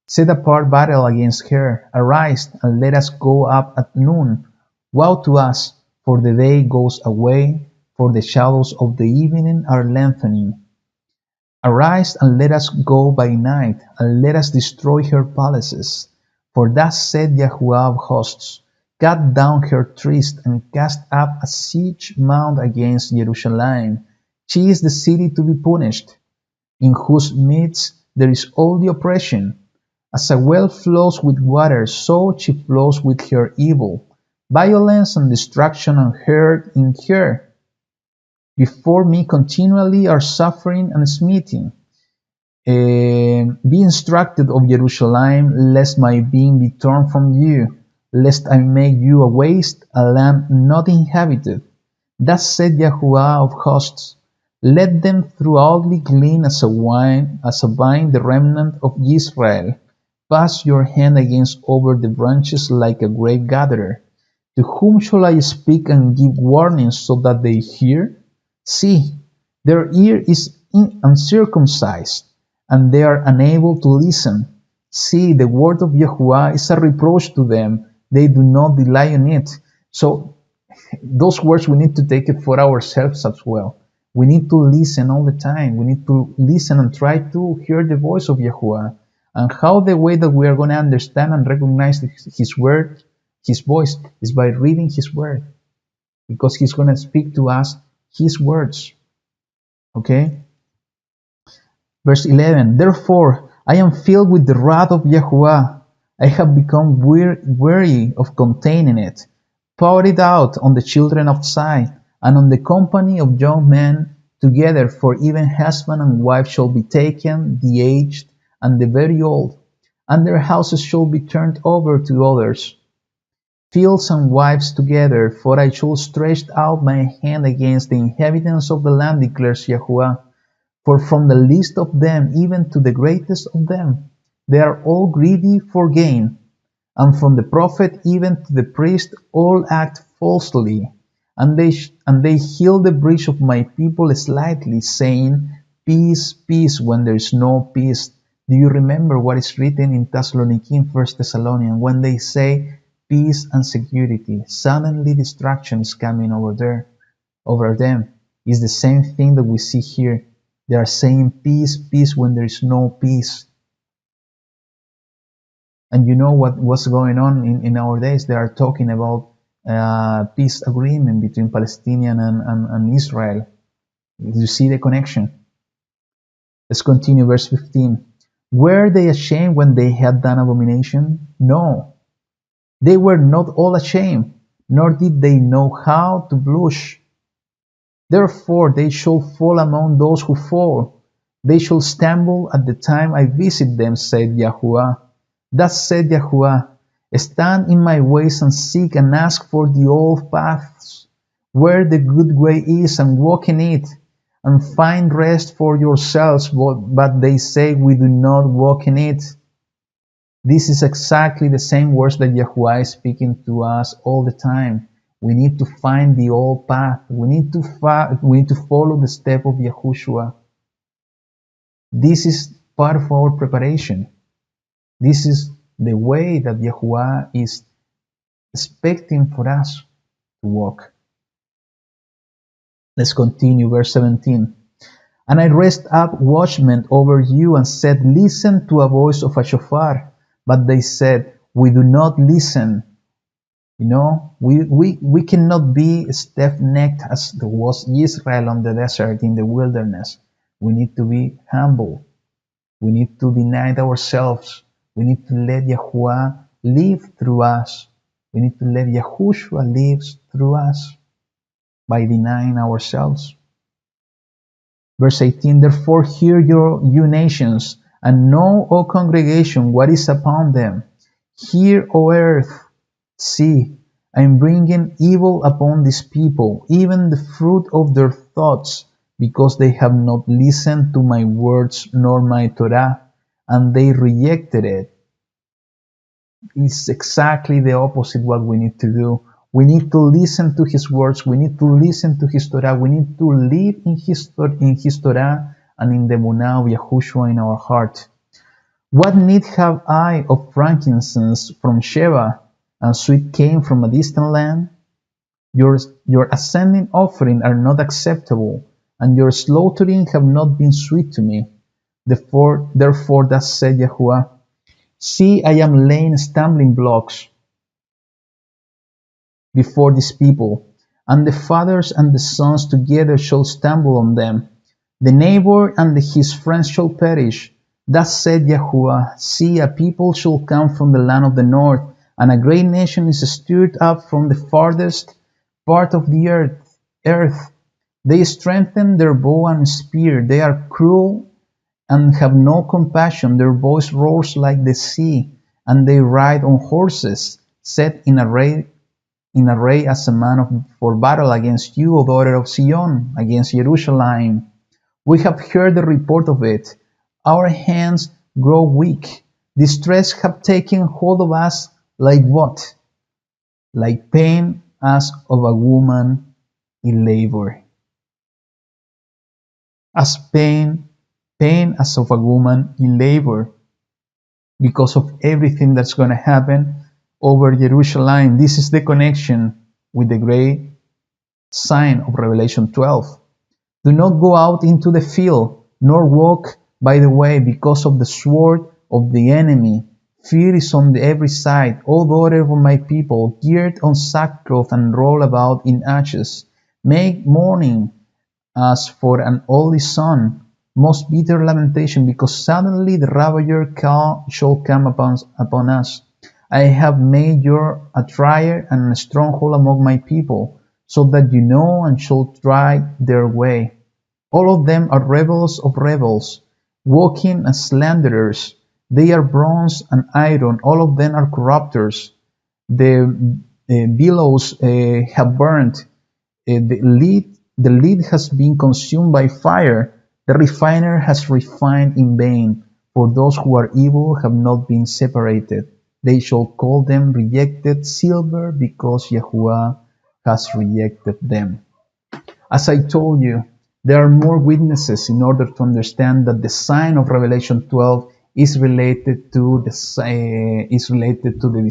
Speaker 1: Set apart battle against her. Arise, and let us go up at noon. Woe to us, for the day goes away, for the shadows of the evening are lengthening. Arise, and let us go by night, and let us destroy her palaces. For thus said YaHuWaH of hosts, cut down her tryst, and cast up a siege mound against Jerusalem. She is the city to be punished, in whose midst there is all the oppression. As a well flows with water, so she flows with her evil. Violence and destruction are heard in her. Before me continually are suffering and smitten. Be instructed of Jerusalem, lest my being be torn from you, lest I make you a waste, a land not inhabited. Thus said YaHuWaH of hosts, let them throughoutly glean as a vine the remnant of Israel. Pass your hand against over the branches like a grape gatherer. To whom shall I speak and give warning so that they hear? See, their ear is uncircumcised, and they are unable to listen. See, the word of YaHuWaH is a reproach to them. They do not delight in it. So those words we need to take it for ourselves as well. We need to listen all the time. We need to listen and try to hear the voice of YaHuWaH. And how the way that we are going to understand and recognize His word, His voice, is by reading His word. Because He's going to speak to us His words. Okay? Verse 11, therefore I am filled with the wrath of YaHuWaH. I have become weary of containing it. Pour it out on the children of Zion, and on the company of young men together, for even husband and wife shall be taken, the aged and the very old, and their houses shall be turned over to others. Fields and wives together, for I shall stretch out my hand against the inhabitants of the land, declares YaHuWaH. For from the least of them even to the greatest of them, they are all greedy for gain. And from the prophet even to the priest, all act falsely. And they heal the breach of my people slightly, saying, peace, peace, when there is no peace. Do you remember what is written in Thessalonians, 1 Thessalonians, when they say peace and security? Suddenly destruction is coming over them. It's the same thing that we see here. They are saying peace, peace, when there is no peace. And you know what's going on in our days? They are talking about peace agreement between Palestinian and Israel. You see the connection? Let's continue, verse 15. Were they ashamed when they had done abomination? No. They were not all ashamed, nor did they know how to blush. Therefore they shall fall among those who fall. They shall stumble at the time I visit them, said YaHuWaH. Thus said YaHuWaH, stand in my ways and seek and ask for the old paths, where the good way is, and walk in it, and find rest for yourselves. But they say, we do not walk in it. This is exactly the same words that YaHuWaH is speaking to us all the time. We need to find the old path. We need to follow the step of Yahushua. This is part of our preparation. This is the way that YaHuWaH is expecting for us to walk. Let's continue, verse 17. And I raised up watchmen over you and said, listen to a voice of a shofar. But they said, we do not listen. You know, we cannot be stiff-necked as there was Israel on the desert in the wilderness. We need to be humble. We need to deny ourselves. We need to let YaHuWaH live through us. We need to let Yahushua live through us by denying ourselves. Verse 18, therefore hear you nations, and know, O congregation, what is upon them. Hear, O earth, see, I am bringing evil upon this people, even the fruit of their thoughts, because they have not listened to my words nor my Torah, and they rejected it. It's exactly the opposite what we need to do. We need to listen to His words. We need to listen to His Torah. We need to live in His Torah and in the Munah of Yahushua in our heart. What need have I of frankincense from Sheba, and sweet cane from a distant land? Your ascending offering are not acceptable, and your slaughtering have not been sweet to me. Therefore thus said YaHuWaH, see, I am laying stumbling blocks before this people, and the fathers and the sons together shall stumble on them. The neighbor and his friends shall perish. Thus said YaHuWaH, see, a people shall come from the land of the north, and a great nation is stirred up from the farthest part of the earth. They strengthen their bow and spear. They are cruel and have no compassion. Their voice roars like the sea, and they ride on horses, set in array as a man for battle against you, O daughter of Zion, against Jerusalem. We have heard the report of it. Our hands grow weak. Distress have taken hold of us like what? Like pain as of a woman in labor. As pain as of a woman in labor, because of everything that's going to happen over Jerusalem. This is the connection with the great sign of Revelation 12. Do not go out into the field, nor walk by the way, because of the sword of the enemy. Fear is on every side. O daughter of my people, gird on sackcloth and roll about in ashes. Make mourning as for an only son, most bitter lamentation, because suddenly the ravager shall come upon us. I have made you a trier and a stronghold among my people, so that you know and shall try their way. All of them are rebels of rebels, walking as slanderers. They are bronze and iron. All of them are corrupters. The billows have burnt. The lead has been consumed by fire. The refiner has refined in vain. For those who are evil have not been separated. They shall call them rejected silver, because YaHuWaH has rejected them. As I told you, there are more witnesses in order to understand that the sign of Revelation 12 is related to the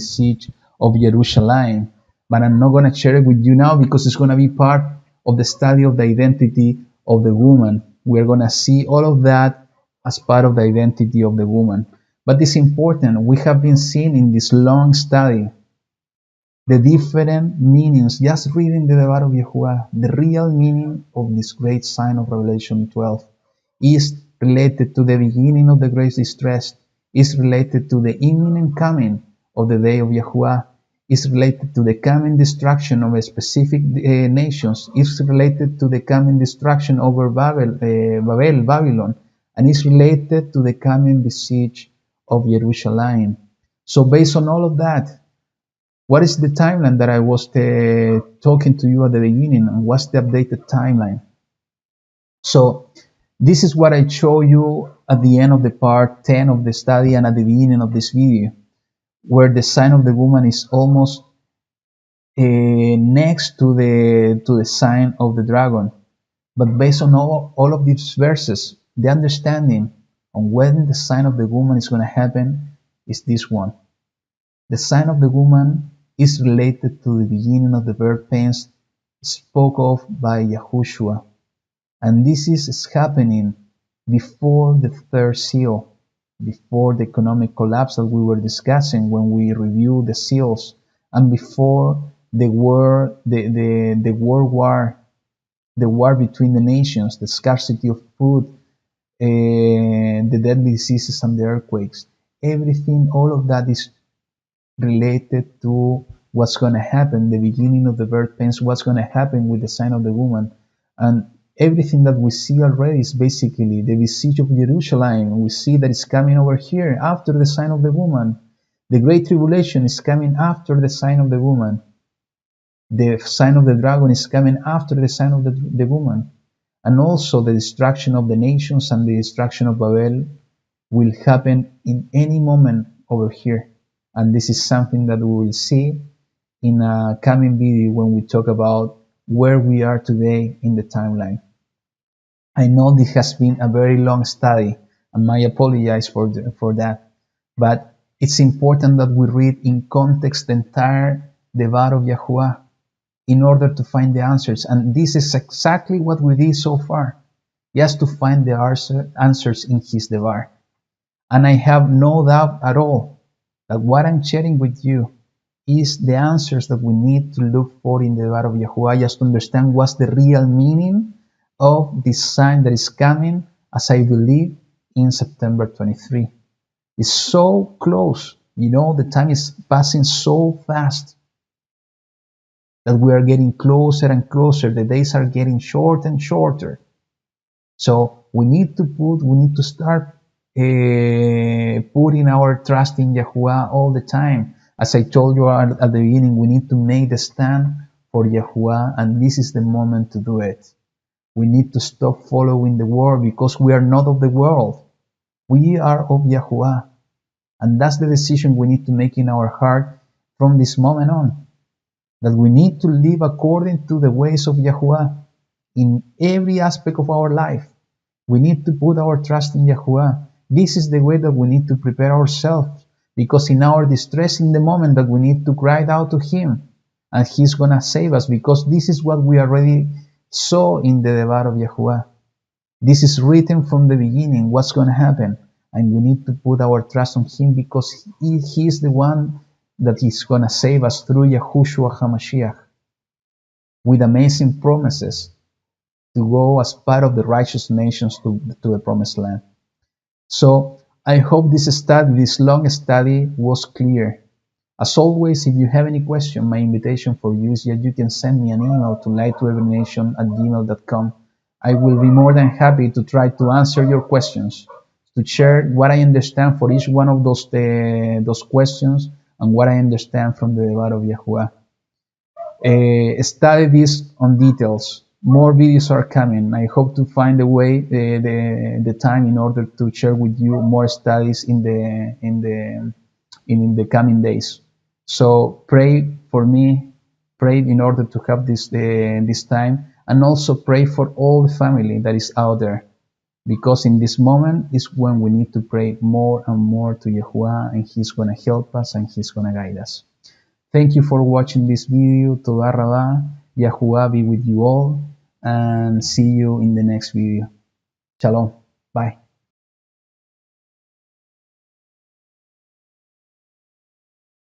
Speaker 1: siege of Jerusalem. But I'm not going to share it with you now, because it's going to be part of the study of the identity of the woman. We're going to see all of that as part of the identity of the woman. But it's important. We have been seeing in this long study the different meanings, just reading the Debar of YaHuWaH. The real meaning of this great sign of Revelation 12 is related to the beginning of the great distress, is related to the imminent coming of the day of YaHuWaH, is related to the coming destruction of a specific nations, is related to the coming destruction over Babylon, and is related to the coming besiege of Jerusalem. So based on all of that, what is the timeline that I was talking to you at the beginning, and what's the updated timeline? So this is what I show you at the end of the part 10 of the study and at the beginning of this video, where the sign of the woman is almost next to the sign of the dragon. But based on all of these verses, the understanding on when the sign of the woman is going to happen is this one. The sign of the woman is related to the beginning of the birth pains spoke of by Yahushua. And this is happening before the third seal, before the economic collapse that we were discussing when we reviewed the seals, and before the war between the nations, the scarcity of food, the deadly diseases and the earthquakes. Everything, all of that is related to what's going to happen, the beginning of the birth pains, what's going to happen with the sign of the woman. And everything that we see already is basically the besiege of Jerusalem. We see that it's coming over here after the sign of the woman. The great tribulation is coming after the sign of the woman. The sign of the dragon is coming after the sign of the woman. And also the destruction of the nations and the destruction of Babel will happen in any moment over here. And this is something that we will see in a coming video when we talk about where we are today in the timeline. I know this has been a very long study, and I apologize for that, but it's important that we read in context the entire Debar of YaHuWaH in order to find the answers, and this is exactly what we did so far, just to find the answers in his Debar. And I have no doubt at all that what I'm sharing with you is the answers that we need to look for in the Debar of YaHuWaH, just to understand what's the real meaning of this sign that is coming, as I believe, in September 23. It's so close. You know, the time is passing so fast that we are getting closer and closer. The days are getting shorter and shorter. So we need to start putting our trust in YaHuWaH all the time. As I told you at the beginning, we need to make the stand for YaHuWaH, and this is the moment to do it. We need to stop following the world, because we are not of the world. We are of YaHuWaH. And that's the decision we need to make in our heart from this moment on. That we need to live according to the ways of YaHuWaH in every aspect of our life. We need to put our trust in YaHuWaH. This is the way that we need to prepare ourselves, because in our distress, in the moment that we need to cry out to Him, and He's gonna save us, because this is what we already saw in the Debar of YaHuWaH. This is written from the beginning, what's gonna happen, and we need to put our trust on Him, because He is the one that is gonna save us through Yahushua HaMashiach, with amazing promises to go as part of the righteous nations to the promised land. So I hope this long study was clear. As always, if you have any question, my invitation for you is that you can send me an email to light2everynation@gmail.com. I will be more than happy to try to answer your questions, to share what I understand for each one of those questions, and what I understand from the Debar of YaHuWaH. Study this on details. More videos are coming. I hope to find a way, the time in order to share with you more studies in the coming days. So pray for me, pray in order to have this time, and also pray for all the family that is out there, because in this moment is when we need to pray more and more to YaHuWaH, and He's gonna help us and He's gonna guide us. Thank you for watching this video. Toda Rabah. YaHuWaH be with you all, and see you in the next video. Shalom. Bye.